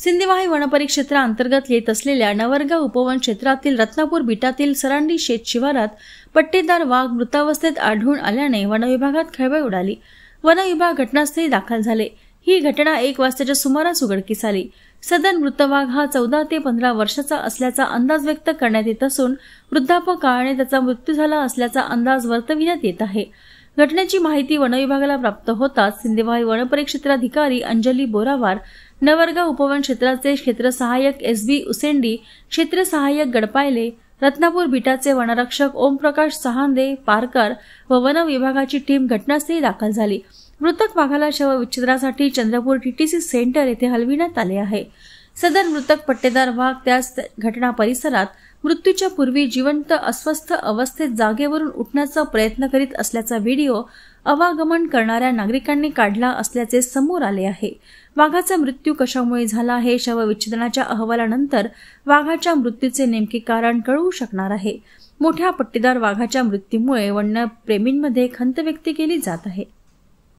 सिंदेवाही वनपरिक्षेत्राअंतर्गत येत असलेल्या नवरगाव उपवन क्षेत्रातील रत्नापूर बिटातील सरांडी शेत शिवारात पट्टेदार वाघ मृतावस्थेत आढळून आल्याने वनविभागात खळबळ उडाली। वनविभाग घटनास्थळी दाखल झाले। ही घटना 1 वाजताच्या सुमारास उघडकीस आली। सदर मृत वाघ हा 14 ते 15 वर्षाचा असल्याचा अंदाज व्यक्त करण्यात येत असून वृद्धापकाळाने त्याचा मृत्यू झाला असल्याचा अंदाज वर्तविण्यात येत आहे। घटनेची माहिती वनविभागाला प्राप्त होताच सिंदेवाही वनपरिक्षेत्राधिकारी अंजली बोरावार, नवरगाव उपवन क्षेत्राचे क्षेत्र सहाय्यक SB उसेंडी, क्षेत्र सहाय्यक गडपायले, रत्नापूर बिटाचे वनरक्षक ओमप्रकाश सहांदे पारकर व वन विभागाची टीम घटनास्थळी दाखल झाली। मृतक वाघाला शवविच्छेदनासाठी चंद्रपूर TTC सेंटर येथे हलविण्यात आले आहे। सदर मृतक पट्टेदार वाघ त्याच घटना परिसरात मृत्यूच्या पूर्वी जिवंत अस्वस्थ अवस्थेत जागेवरून उठण्याचा प्रयत्न करीत असल्याचा व्हिडिओ आवागमन करणाऱ्या नागरिकांनी काढला असल्याचे समोर आले आहे। वाघाचा मृत्यू कशामुळे झाला हे शवविच्छेदनाच्या अहवालानंतर वाघाच्या मृत्यूचे नेमके कारण कळू शकणार आहे। मोठ्या पट्टेदार वाघाच्या मृत्यूमुळे वन्यप्रेमींमध्ये खंत व्यक्त केली जात आहे।